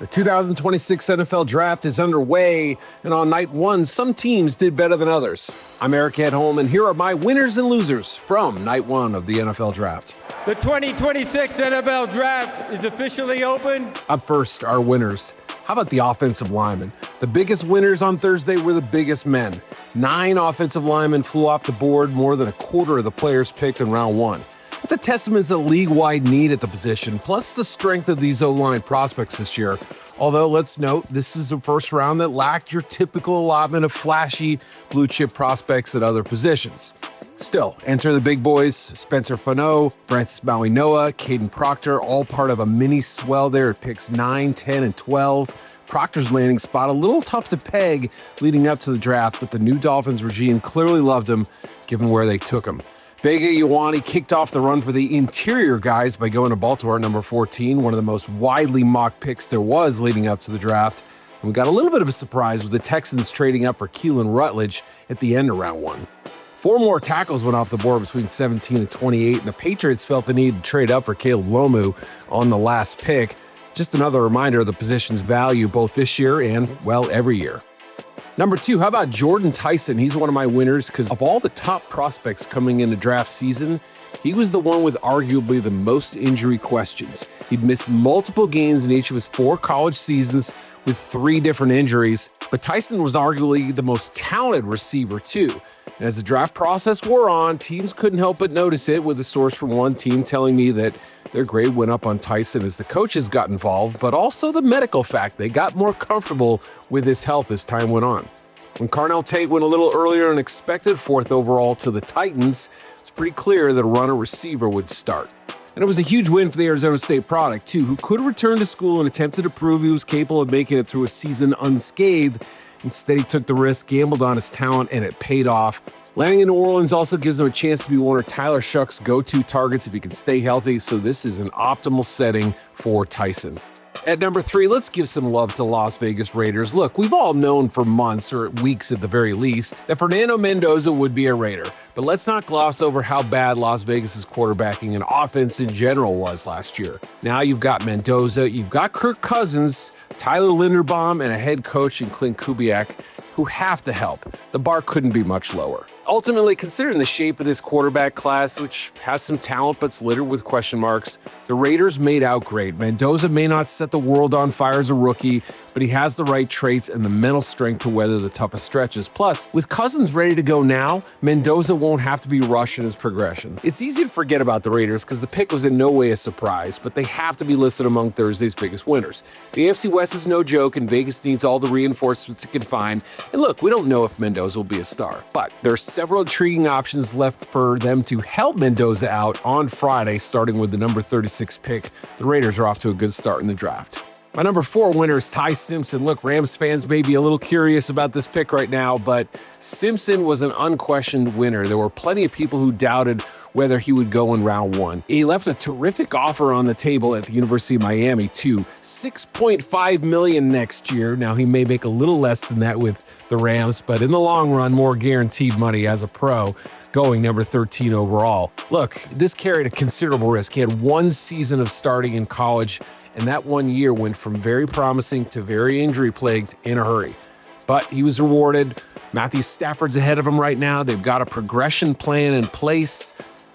The 2026 NFL Draft is underway, and on night one, some teams did better than others. I'm Eric Edholm, and here are my winners and losers from night one of the NFL Draft. The 2026 NFL Draft is officially open. Up first, our winners. How about the offensive linemen? The biggest winners on Thursday were the biggest men. 9 offensive linemen flew off the board, more than a quarter of the players picked in round one. It's a testament to the league-wide need at the position, plus the strength of these O-line prospects this year. Although, let's note, this is a first round that lacked your typical allotment of flashy blue-chip prospects at other positions. Still, enter the big boys: Spencer Fano, Francis Maui-Noah, Caden Proctor, all part of a mini swell there at picks 9, 10, and 12. Proctor's landing spot a little tough to peg leading up to the draft, but the new Dolphins regime clearly loved him, given where they took him. Vega Ioane kicked off the run for the interior guys by going to Baltimore at number 14, one of the most widely mocked picks there was leading up to the draft. And we got a little bit of a surprise with the Texans trading up for Keelan Rutledge at the end of round one. 4 more tackles went off the board between 17 and 28, and the Patriots felt the need to trade up for Caleb Lomu on the last pick. Just another reminder of the position's value both this year and, well, every year. Number 2, how about Jordan Tyson? He's one of my winners because of all the top prospects coming into draft season, he was the one with arguably the most injury questions. He'd missed multiple games in each of his 4 college seasons with 3 different injuries, but Tyson was arguably the most talented receiver too. And as the draft process wore on, teams couldn't help but notice it, with a source from one team telling me that their grade went up on Tyson as the coaches got involved, but also the medical fact they got more comfortable with his health as time went on. When Carnell Tate went a little earlier than expected, 4th overall to the Titans, it's pretty clear that a runner receiver would start. And it was a huge win for the Arizona State product, too, who could return to school and attempted to prove he was capable of making it through a season unscathed. Instead, he took the risk, gambled on his talent, and it paid off. Landing in New Orleans also gives him a chance to be one of Tyler Shuck's go-to targets if he can stay healthy, so this is an optimal setting for Tyson. At number 3, let's give some love to Las Vegas Raiders. Look, we've all known for months, or weeks at the very least, that Fernando Mendoza would be a Raider. But let's not gloss over how bad Las Vegas' quarterbacking and offense in general was last year. Now you've got Mendoza, you've got Kirk Cousins, Tyler Linderbaum, and a head coach in Clint Kubiak, who have to help. The bar couldn't be much lower. Ultimately, considering the shape of this quarterback class, which has some talent but's littered with question marks, the Raiders made out great. Mendoza may not set the world on fire as a rookie, but he has the right traits and the mental strength to weather the toughest stretches. Plus, with Cousins ready to go now, Mendoza won't have to be rushed in his progression. It's easy to forget about the Raiders because the pick was in no way a surprise, but they have to be listed among Thursday's biggest winners. The AFC West is no joke, and Vegas needs all the reinforcements it can find. And look, we don't know if Mendoza will be a star, but there are several intriguing options left for them to help Mendoza out on Friday, starting with the number 36 pick. The Raiders are off to a good start in the draft. My number 4 winner is Ty Simpson. Look, Rams fans may be a little curious about this pick right now, but Simpson was an unquestioned winner. There were plenty of people who doubted whether he would go in round 1. He left a terrific offer on the table at the University of Miami, too. $6.5 million next year. Now, he may make a little less than that with the Rams, but in the long run, more guaranteed money as a pro, going number 13 overall. Look, this carried a considerable risk. He had 1 season of starting in college, and that 1 year went from very promising to very injury-plagued in a hurry. But he was rewarded. Matthew Stafford's ahead of him right now. They've got a progression plan in place.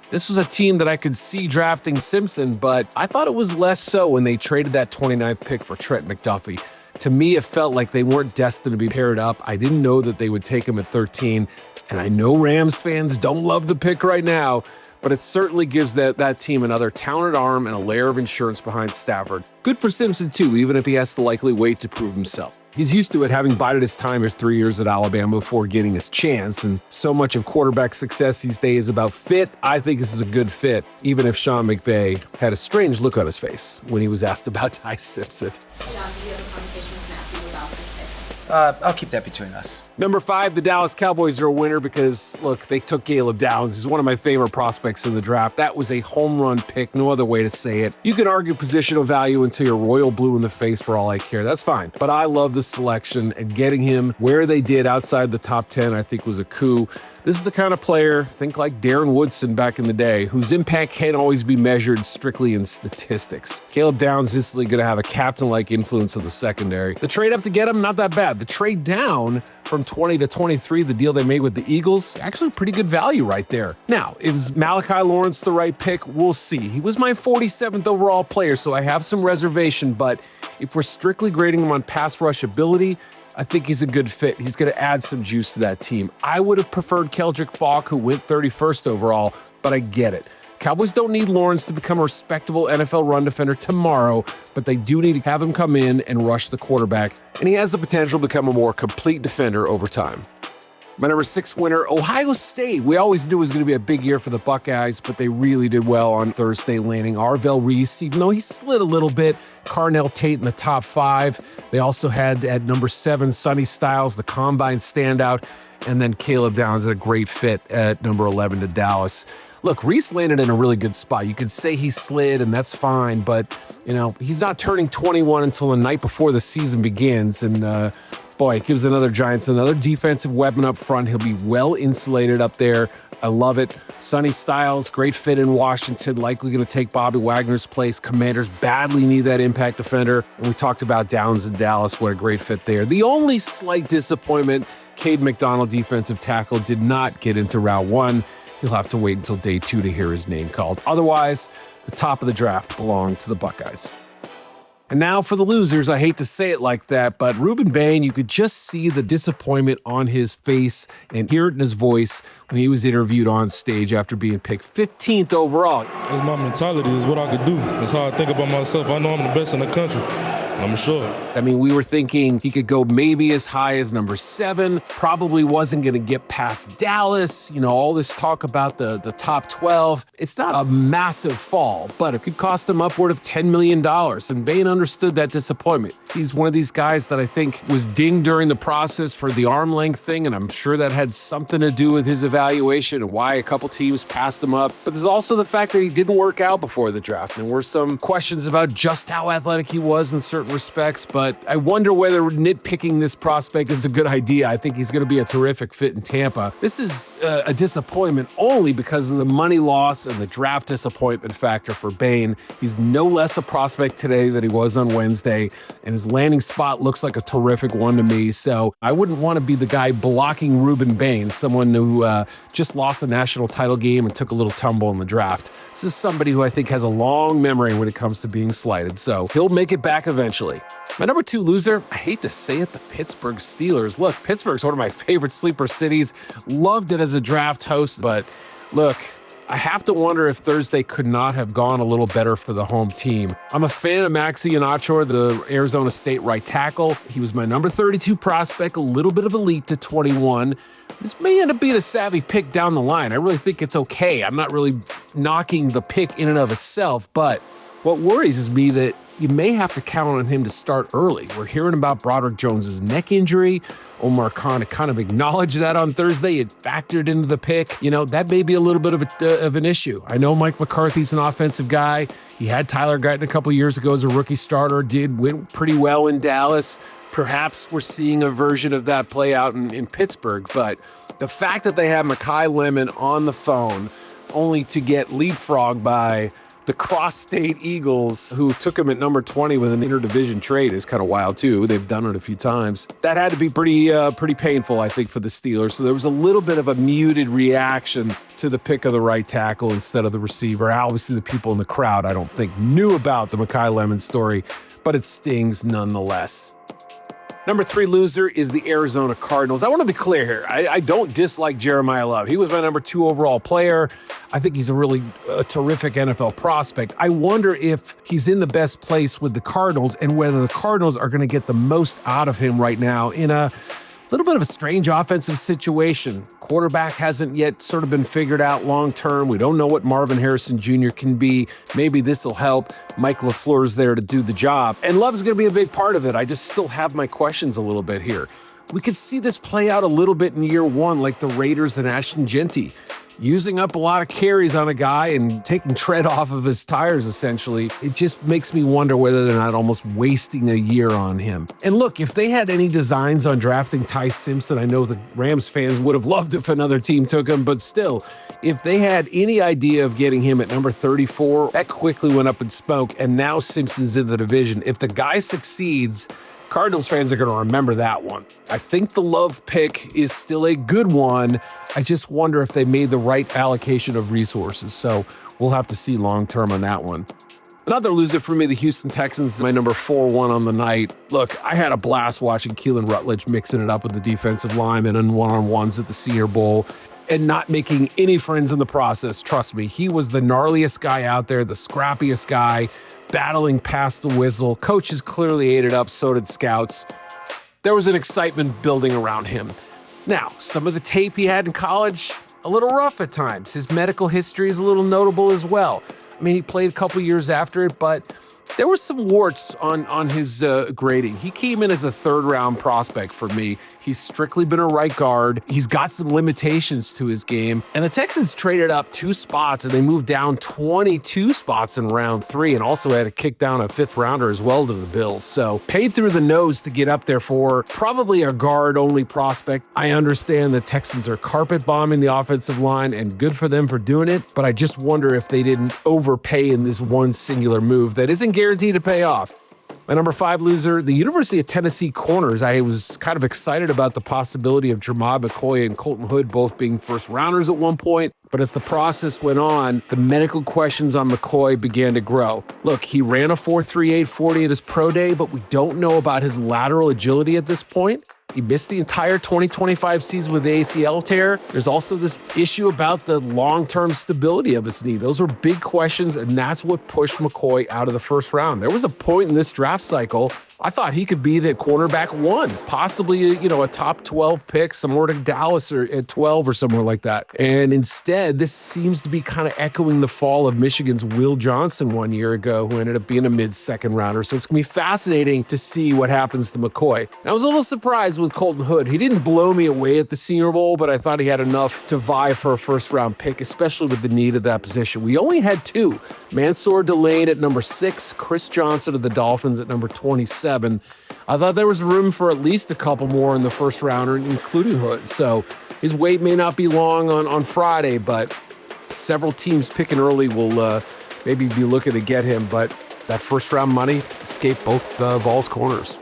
This was a team that I could see drafting Simpson, but I thought it was less so when they traded that 29th pick for Trent McDuffie. To me, it felt like they weren't destined to be paired up. I didn't know that they would take him at 13, and I know Rams fans don't love the pick right now, but it certainly gives that team another talented arm and a layer of insurance behind Stafford. Good for Simpson, too, even if he has to likely wait to prove himself. He's used to it, having bided his time for 3 years at Alabama before getting his chance, and so much of quarterback success these days is about fit. I think this is a good fit, even if Sean McVay had a strange look on his face when he was asked about Ty Simpson. John, did you have a conversation with Matthew about this I'll keep that between us. Number 5, the Dallas Cowboys are a winner because, look, they took Caleb Downs. He's one of my favorite prospects in the draft. That was a home run pick, no other way to say it. You can argue positional value until you're royal blue in the face for all I care. That's fine. But I love the selection, and getting him where they did outside the top 10, I think was a coup. This is the kind of player, think like Darren Woodson back in the day, whose impact can't always be measured strictly in statistics. Caleb Downs is instantly going to have a captain-like influence in the secondary. The trade up to get him, not that bad. The trade down from 20 to 23, the deal they made with the Eagles, actually pretty good value right there. Now, is Malachi Lawrence the right pick? We'll see. He was my 47th overall player, so I have some reservation, but if we're strictly grading him on pass rush ability, I think he's a good fit. He's going to add some juice to that team. I would have preferred Keldrick Falk, who went 31st overall, but I get it. Cowboys don't need Lawrence to become a respectable NFL run defender tomorrow, but they do need to have him come in and rush the quarterback, and he has the potential to become a more complete defender over time. My number 6 winner, Ohio State. We always knew it was going to be a big year for the Buckeyes, but they really did well on Thursday, landing Arvell Reese, even though he slid a little bit. Carnell Tate in the top 5. They also had at number 7, Sonny Styles, the combine standout, and then Caleb Downs, a great fit at number 11 to Dallas. Look, Reese landed in a really good spot. You could say he slid, and that's fine, but, he's not turning 21 until the night before the season begins, and boy, it gives another Giants another defensive weapon up front. He'll be well insulated up there. I love it. Sonny Styles, great fit in Washington, likely going to take Bobby Wagner's place. Commanders badly need that impact defender. And we talked about Downs in Dallas. What a great fit there. The only slight disappointment, Cade McDonald, defensive tackle, did not get into round 1. You'll have to wait until day 2 to hear his name called. Otherwise, the top of the draft belonged to the Buckeyes. And now for the losers, I hate to say it like that, but Rueben Bain, you could just see the disappointment on his face and hear it in his voice when he was interviewed on stage after being picked 15th overall. That's my mentality, is what I could do. That's how I think about myself. I know I'm the best in the country. I'm sure. I mean, we were thinking he could go maybe as high as number 7, probably wasn't going to get past Dallas, all this talk about the top 12. It's not a massive fall, but it could cost them upward of $10 million, and Bain understood that disappointment. He's one of these guys that I think was dinged during the process for the arm length thing, and I'm sure that had something to do with his evaluation and why a couple teams passed him up. But there's also the fact that he didn't work out before the draft. There were some questions about just how athletic he was in certain respects, but I wonder whether nitpicking this prospect is a good idea. I think he's going to be a terrific fit in Tampa. This is a disappointment only because of the money loss and the draft disappointment factor for Bain. He's no less a prospect today than he was on Wednesday, and his landing spot looks like a terrific one to me. So I wouldn't want to be the guy blocking Rueben Bain, someone who just lost a national title game and took a little tumble in the draft. This is somebody who I think has a long memory when it comes to being slighted, so he'll make it back eventually. My number 2 loser, I hate to say it, the Pittsburgh Steelers. Look, Pittsburgh's one of my favorite sleeper cities. Loved it as a draft host, but look, I have to wonder if Thursday could not have gone a little better for the home team. I'm a fan of Maxi Iheanacho, the Arizona State right tackle. He was my number 32 prospect, a little bit of a leap to 21. This may end up being a savvy pick down the line. I really think it's okay. I'm not really knocking the pick in and of itself, but what worries is me that you may have to count on him to start early. We're hearing about Broderick Jones's neck injury. Omar Khan kind of acknowledged that on Thursday. It factored into the pick. That may be a little bit of an issue. I know Mike McCarthy's an offensive guy. He had Tyler Guyton a couple years ago as a rookie starter, went pretty well in Dallas. Perhaps we're seeing a version of that play out in Pittsburgh, but the fact that they have Mekhi Lemon on the phone only to get leapfrogged by the Cross-State Eagles, who took him at number 20 with an interdivision trade, is kind of wild too. They've done it a few times. That had to be pretty painful, I think, for the Steelers. So there was a little bit of a muted reaction to the pick of the right tackle instead of the receiver. Obviously, the people in the crowd, I don't think, knew about the Mekhi Lemon story, but it stings nonetheless. Number 3 loser is the Arizona Cardinals. I want to be clear here. I don't dislike Jeremiah Love. He was my number 2 overall player. I think he's a terrific NFL prospect. I wonder if he's in the best place with the Cardinals and whether the Cardinals are going to get the most out of him right now in a little bit of a strange offensive situation. Quarterback hasn't yet sort of been figured out long term. We don't know what Marvin Harrison Jr. can be. Maybe this will help. Mike LaFleur's there to do the job. And Love's going to be a big part of it. I just still have my questions a little bit here. We could see this play out a little bit in year one, like the Raiders and Ashton Genty, using up a lot of carries on a guy and taking tread off of his tires, essentially. It just makes me wonder whether they're not almost wasting a year on him. And look, if they had any designs on drafting Ty Simpson, I know the Rams fans would have loved if another team took him, but still, if they had any idea of getting him at number 34, that quickly went up in smoke, and now Simpson's in the division. If the guy succeeds, Cardinals fans are going to remember that one. I think the Love pick is still a good one. I just wonder if they made the right allocation of resources. So we'll have to see long-term on that one. Another loser for me, the Houston Texans, my number 4-1 on the night. Look, I had a blast watching Keelan Rutledge mixing it up with the defensive linemen and one-on-ones at the Senior Bowl and not making any friends in the process. Trust me, he was the gnarliest guy out there, the scrappiest guy, battling past the whistle. Coaches clearly ate it up, so did scouts. There was an excitement building around him. Now, some of the tape he had in college, a little rough at times. His medical history is a little notable as well. I mean, he played a couple years after it, but there were some warts on his grading. He came in as a third-round prospect for me. He's strictly been a right guard. He's got some limitations to his game. And the Texans traded up 2 spots, and they moved down 22 spots in round 3, and also had to kick down a 5th-rounder as well to the Bills. So paid through the nose to get up there for probably a guard-only prospect. I understand the Texans are carpet-bombing the offensive line, and good for them for doing it, but I just wonder if they didn't overpay in this one singular move that isn't guaranteed to pay off. My number 5 loser, the University of Tennessee corners. I was kind of excited about the possibility of Jermod McCoy and Colton Hood both being first rounders at one point, but as the process went on, the medical questions on McCoy began to grow. Look, he ran a 4.38 40 at his pro day, but we don't know about his lateral agility at this point. He missed the entire 2025 season with the ACL tear. There's also this issue about the long-term stability of his knee. Those are big questions, and that's what pushed McCoy out of the first round. There was a point in this draft cycle I thought he could be the cornerback 1, possibly, a top 12 pick, somewhere to Dallas or at 12 or somewhere like that. And instead, this seems to be kind of echoing the fall of Michigan's Will Johnson 1 year ago, who ended up being a mid-second rounder. So it's going to be fascinating to see what happens to McCoy. And I was a little surprised with Colton Hood. He didn't blow me away at the Senior Bowl, but I thought he had enough to vie for a first-round pick, especially with the need of that position. We only had 2. Mansour Delane at number 6, Chris Johnson of the Dolphins at number 27. I thought there was room for at least a couple more in the first rounder, including Hood. So his wait may not be long on Friday, but several teams picking early will maybe be looking to get him. But that first round money escaped both Vols corners.